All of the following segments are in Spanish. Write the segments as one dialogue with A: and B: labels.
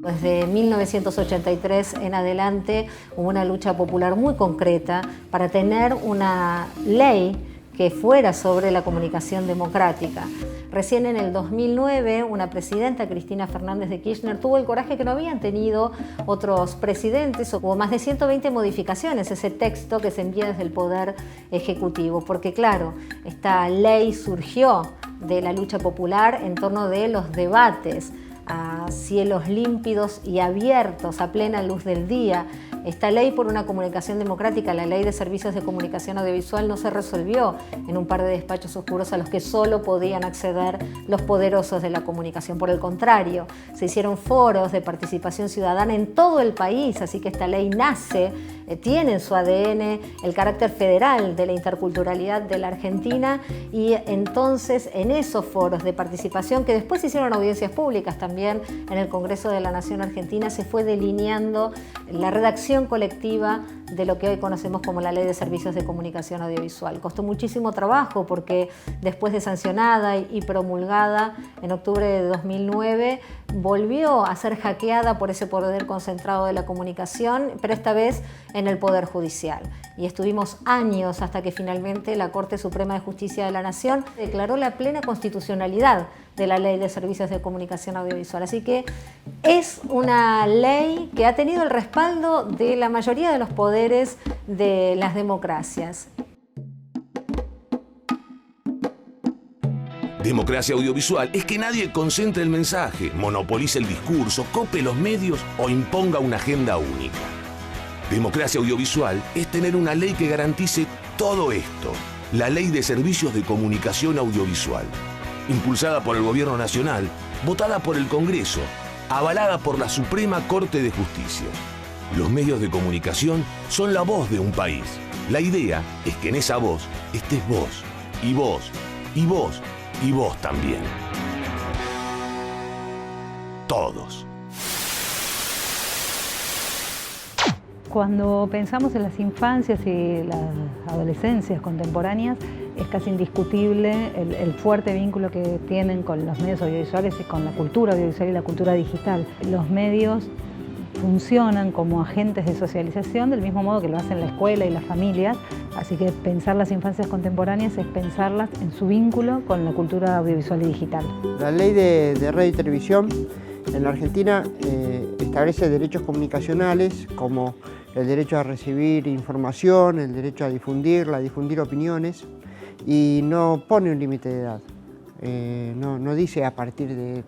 A: Desde 1983 en adelante hubo una lucha popular muy concreta para tener una ley que fuera sobre la comunicación democrática. Recién en el 2009, una presidenta, Cristina Fernández de Kirchner, tuvo el coraje que no habían tenido otros presidentes. Hubo más de 120 modificaciones, ese texto que se envía desde el Poder Ejecutivo, porque claro, esta ley surgió de la lucha popular en torno de los debates a cielos límpidos y abiertos, a plena luz del día. Esta ley por una comunicación democrática, la ley de servicios de comunicación audiovisual, no se resolvió en un par de despachos oscuros a los que solo podían acceder los poderosos de la comunicación. Por el contrario, se hicieron foros de participación ciudadana en todo el país, así que esta ley nace, tiene en su ADN el carácter federal de la interculturalidad de la Argentina, y entonces en esos foros de participación, que después se hicieron audiencias públicas también en el Congreso de la Nación Argentina, se fue delineando la redacción colectiva de lo que hoy conocemos como la Ley de Servicios de Comunicación Audiovisual. Costó muchísimo trabajo porque después de sancionada y promulgada en octubre de 2009, volvió a ser hackeada por ese poder concentrado de la comunicación, pero esta vez en el Poder Judicial. Y estuvimos años hasta que finalmente la Corte Suprema de Justicia de la Nación declaró la plena constitucionalidad de la Ley de Servicios de Comunicación Audiovisual. Así que es una ley que ha tenido el respaldo de la mayoría de los poderes de las democracias.
B: Democracia audiovisual es que nadie concentre el mensaje, monopolice el discurso, cope los medios o imponga una agenda única. Democracia audiovisual es tener una ley que garantice todo esto. La Ley de Servicios de Comunicación Audiovisual, impulsada por el Gobierno Nacional, votada por el Congreso, avalada por la Suprema Corte de Justicia. Los medios de comunicación son la voz de un país. La idea es que en esa voz estés vos, y vos, y vos, y vos también. Todos.
C: Cuando pensamos en las infancias y las adolescencias contemporáneas, es casi indiscutible el fuerte vínculo que tienen con los medios audiovisuales y con la cultura audiovisual y la cultura digital. Los medios funcionan como agentes de socialización del mismo modo que lo hacen la escuela y las familias, así que pensar las infancias contemporáneas es pensarlas en su vínculo con la cultura audiovisual y digital.
D: La ley de radio y televisión en la Argentina establece derechos comunicacionales como el derecho a recibir información, el derecho a difundirla, a difundir opiniones, y no pone un límite de edad, no dice a partir de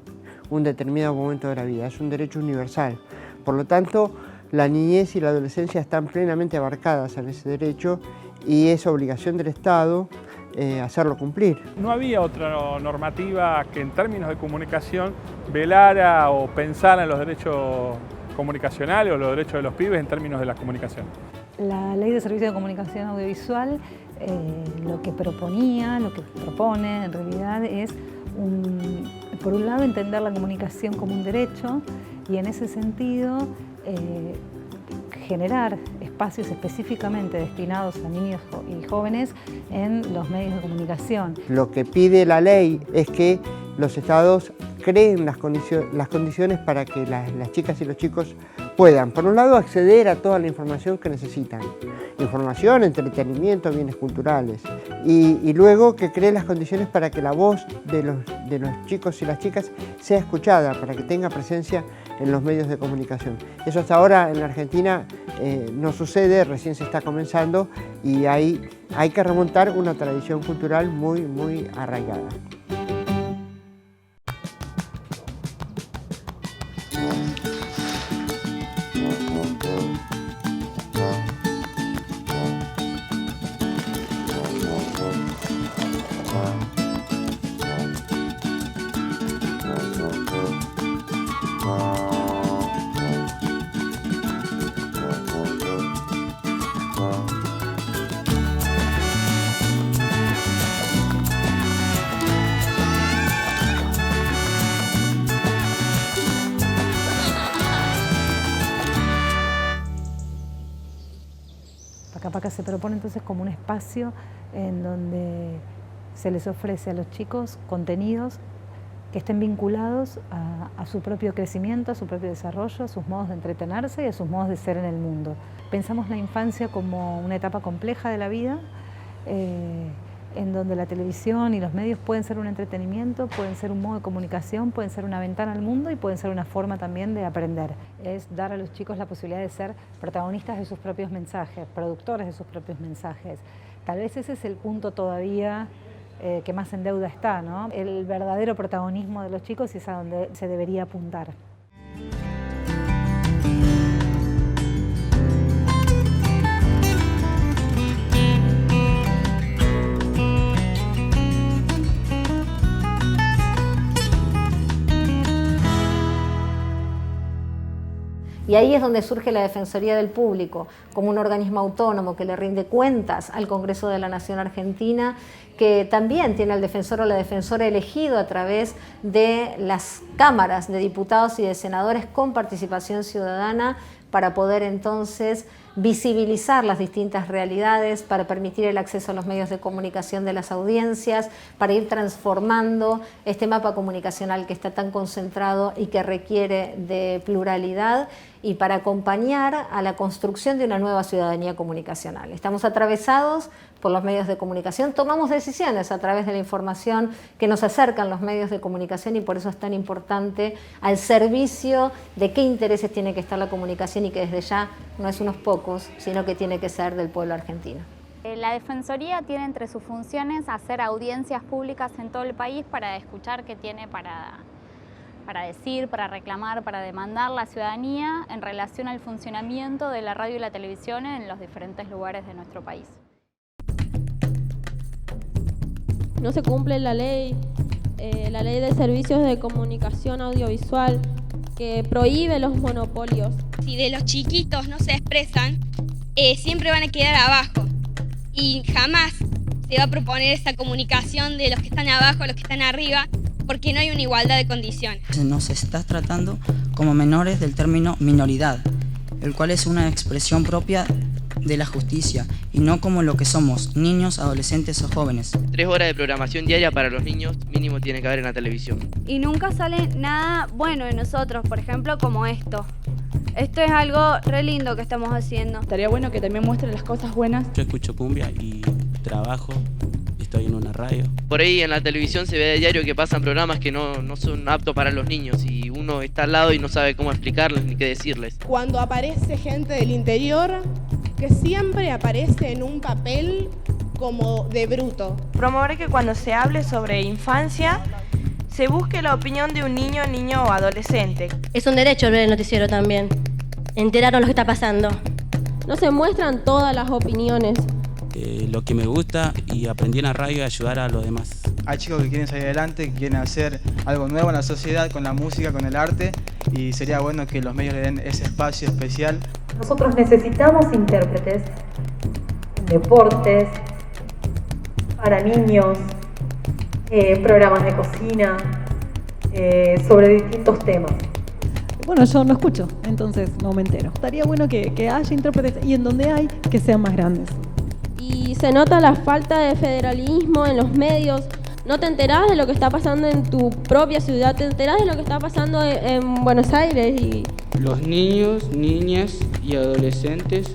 D: un determinado momento de la vida, es un derecho universal. Por lo tanto, la niñez y la adolescencia están plenamente abarcadas en ese derecho y es obligación del Estado hacerlo cumplir.
E: No había otra normativa que en términos de comunicación velara o pensara en los derechos comunicacionales o los derechos de los pibes en términos de la comunicación.
C: La Ley de Servicios de Comunicación Audiovisual lo que propone en realidad es, por un lado, entender la comunicación como un derecho y en ese sentido generar espacios específicamente destinados a niños y jóvenes en los medios de comunicación.
D: Lo que pide la ley es que los estados creen las condiciones para que las chicas y los chicos puedan, por un lado, acceder a toda la información que necesitan. Información, entretenimiento, bienes culturales. Y luego que cree las condiciones para que la voz de los chicos y las chicas sea escuchada, para que tenga presencia en los medios de comunicación. Eso hasta ahora en la Argentina no sucede, recién se está comenzando y hay que remontar una tradición cultural muy, muy arraigada.
C: Pacapaca se propone entonces como un espacio en donde se les ofrece a los chicos contenidos que estén vinculados a su propio crecimiento, a su propio desarrollo, a sus modos de entretenerse y a sus modos de ser en el mundo. Pensamos la infancia como una etapa compleja de la vida, en donde la televisión y los medios pueden ser un entretenimiento, pueden ser un modo de comunicación, pueden ser una ventana al mundo y pueden ser una forma también de aprender. Es dar a los chicos la posibilidad de ser protagonistas de sus propios mensajes, productores de sus propios mensajes. Tal vez ese es el punto todavía que más en deuda está, ¿no? El verdadero protagonismo de los chicos es a donde se debería apuntar.
A: Y ahí es donde surge la Defensoría del Público, como un organismo autónomo que le rinde cuentas al Congreso de la Nación Argentina, que también tiene al defensor o la defensora elegido a través de las cámaras de diputados y de senadores con participación ciudadana, para poder entonces visibilizar las distintas realidades, para permitir el acceso a los medios de comunicación de las audiencias, para ir transformando este mapa comunicacional que está tan concentrado y que requiere de pluralidad, y para acompañar a la construcción de una nueva ciudadanía comunicacional. Estamos atravesados por los medios de comunicación, tomamos decisiones a través de la información que nos acercan los medios de comunicación, y por eso es tan importante al servicio de qué intereses tiene que estar la comunicación, y que desde ya no es unos pocos, sino que tiene que ser del pueblo argentino.
F: La Defensoría tiene entre sus funciones hacer audiencias públicas en todo el país para escuchar qué tiene para decir, para reclamar, para demandar la ciudadanía en relación al funcionamiento de la radio y la televisión en los diferentes lugares de nuestro país.
G: No se cumple la ley de servicios de comunicación audiovisual, que prohíbe los monopolios.
H: Si de los chiquitos no se expresan, siempre van a quedar abajo, y jamás se va a proponer esa comunicación de los que están abajo a los que están arriba, porque no hay una igualdad de condiciones.
I: Nos está tratando como menores del término minoridad, el cual es una expresión propia de la justicia y no como lo que somos, niños, adolescentes o jóvenes.
J: 3 horas de programación diaria para los niños mínimo tiene que haber en la televisión.
K: Y nunca sale nada bueno de nosotros, por ejemplo, como esto. Esto es algo re lindo que estamos haciendo.
L: Estaría bueno que también muestren las cosas buenas.
M: Yo escucho cumbia y trabajo, estoy en una radio.
J: Por ahí en la televisión se ve de diario que pasan programas que no son aptos para los niños, y uno está al lado y no sabe cómo explicarles ni qué decirles.
N: Cuando aparece gente del interior, que siempre aparece en un papel como de bruto.
O: Promover que cuando se hable sobre infancia se busque la opinión de un niño o adolescente.
P: Es un derecho ver el noticiero también, enterarnos lo que está pasando.
G: No se muestran todas las opiniones.
M: Lo que me gusta, y aprendí en la radio a ayudar a los demás.
Q: Hay chicos que quieren salir adelante, que quieren hacer algo nuevo en la sociedad con la música, con el arte, y sería bueno que los medios le den ese espacio especial.
R: Nosotros necesitamos intérpretes en deportes, para niños, programas de cocina, sobre distintos temas.
S: Bueno, yo no escucho, entonces no me entero. Estaría bueno que haya intérpretes, y en donde hay, que sean más grandes.
G: Y se nota la falta de federalismo en los medios. No te enterás de lo que está pasando en tu propia ciudad, te enterás de lo que está pasando en Buenos Aires.
T: Los niños, niñas y adolescentes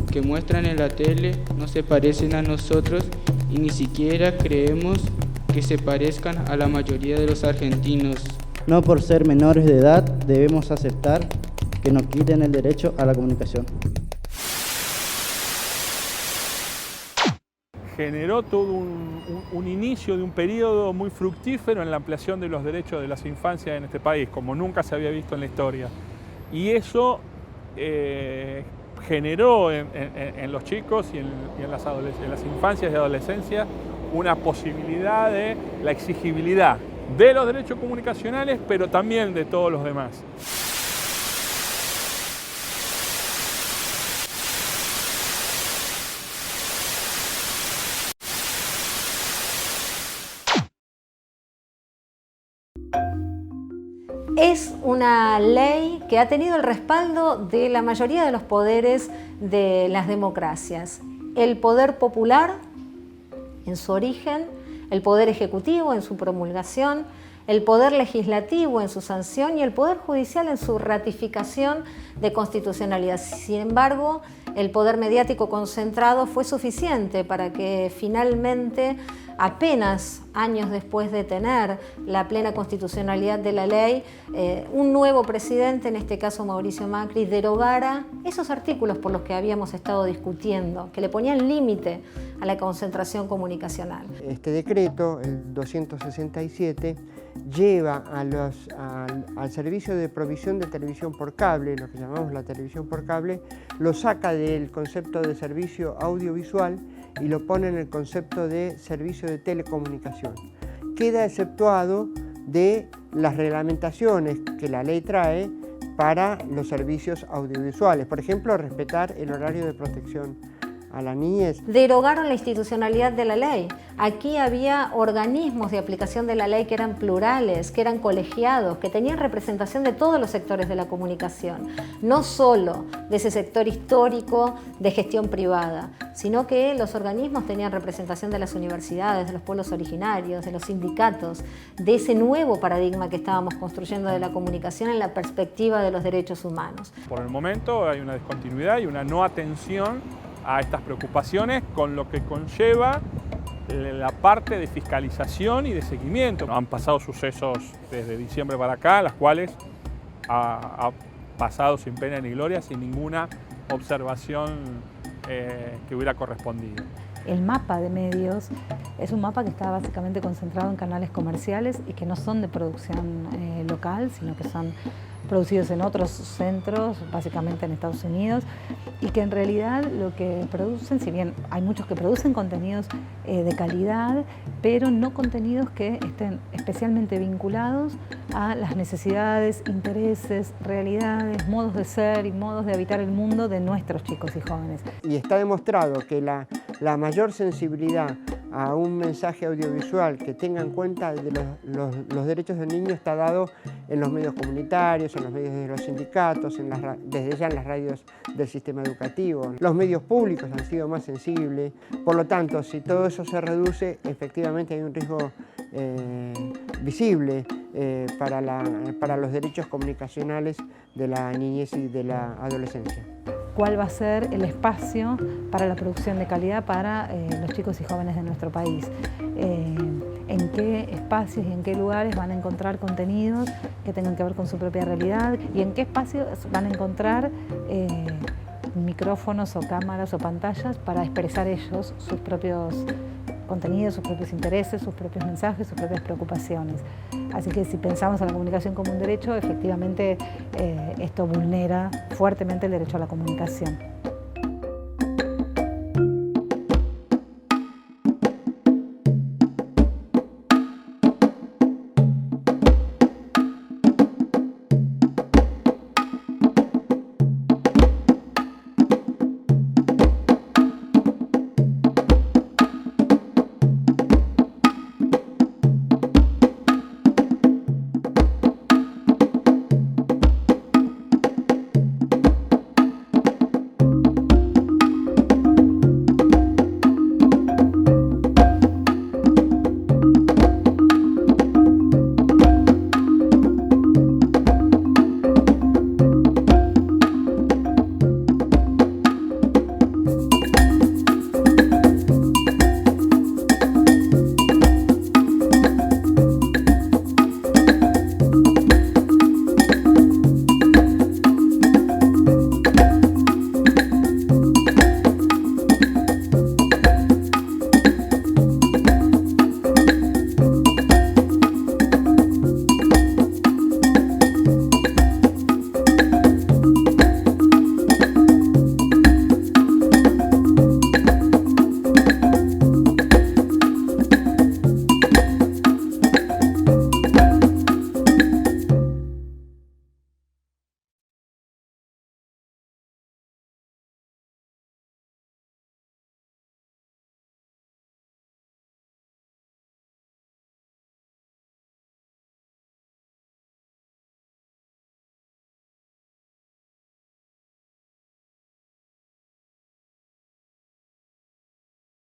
T: que muestran en la tele no se parecen a nosotros, y ni siquiera creemos que se parezcan a la mayoría de los argentinos.
U: No por ser menores de edad debemos aceptar que nos quiten el derecho a la comunicación.
E: Generó todo un inicio de un periodo muy fructífero en la ampliación de los derechos de las infancias en este país, como nunca se había visto en la historia. Y eso generó en los chicos y en las infancias y adolescencias una posibilidad de la exigibilidad de los derechos comunicacionales, pero también de todos los demás.
A: Es una ley que ha tenido el respaldo de la mayoría de los poderes de las democracias. El poder popular en su origen, el poder ejecutivo en su promulgación, el poder legislativo en su sanción y el poder judicial en su ratificación de constitucionalidad. Sin embargo, el poder mediático concentrado fue suficiente para que finalmente, apenas años después de tener la plena constitucionalidad de la ley, un nuevo presidente, en este caso Mauricio Macri, derogara esos artículos por los que habíamos estado discutiendo, que le ponían límite a la concentración comunicacional.
D: Este decreto, el 267, lleva al servicio de provisión de televisión por cable, lo que llamamos la televisión por cable, lo saca del concepto de servicio audiovisual y lo pone en el concepto de servicio de telecomunicación. Queda exceptuado de las reglamentaciones que la ley trae para los servicios audiovisuales. Por ejemplo, respetar el horario de protección a la niñez.
A: Derogaron la institucionalidad de la ley. Aquí había organismos de aplicación de la ley que eran plurales, que eran colegiados, que tenían representación de todos los sectores de la comunicación, no solo de ese sector histórico de gestión privada, sino que los organismos tenían representación de las universidades, de los pueblos originarios, de los sindicatos, de ese nuevo paradigma que estábamos construyendo de la comunicación en la perspectiva de los derechos humanos.
E: Por el momento hay una discontinuidad y una no atención a estas preocupaciones, con lo que conlleva la parte de fiscalización y de seguimiento. Han pasado sucesos desde diciembre para acá, las cuales ha pasado sin pena ni gloria, sin ninguna observación que hubiera correspondido.
C: El mapa de medios es un mapa que está básicamente concentrado en canales comerciales y que no son de producción local, sino que son producidos en otros centros, básicamente en Estados Unidos, y que en realidad lo que producen, si bien hay muchos que producen contenidos de calidad, pero no contenidos que estén especialmente vinculados a las necesidades, intereses, realidades, modos de ser y modos de habitar el mundo de nuestros chicos y jóvenes.
D: Y está demostrado que la mayor sensibilidad a un mensaje audiovisual que tenga en cuenta de los derechos del niño está dado en los medios comunitarios, en los medios de los sindicatos, desde ya en las radios del sistema educativo. Los medios públicos han sido más sensibles, por lo tanto, si todo eso se reduce, efectivamente hay un riesgo visible para los derechos comunicacionales de la niñez y de la adolescencia.
C: ¿Cuál va a ser el espacio para la producción de calidad para los chicos y jóvenes de nuestro país? ¿En qué espacios y en qué lugares van a encontrar contenidos que tengan que ver con su propia realidad? ¿Y en qué espacios van a encontrar micrófonos o cámaras o pantallas para expresar ellos sus propios contenidos, sus propios intereses, sus propios mensajes, sus propias preocupaciones? Así que si pensamos en la comunicación como un derecho, efectivamente esto vulnera fuertemente el derecho a la comunicación.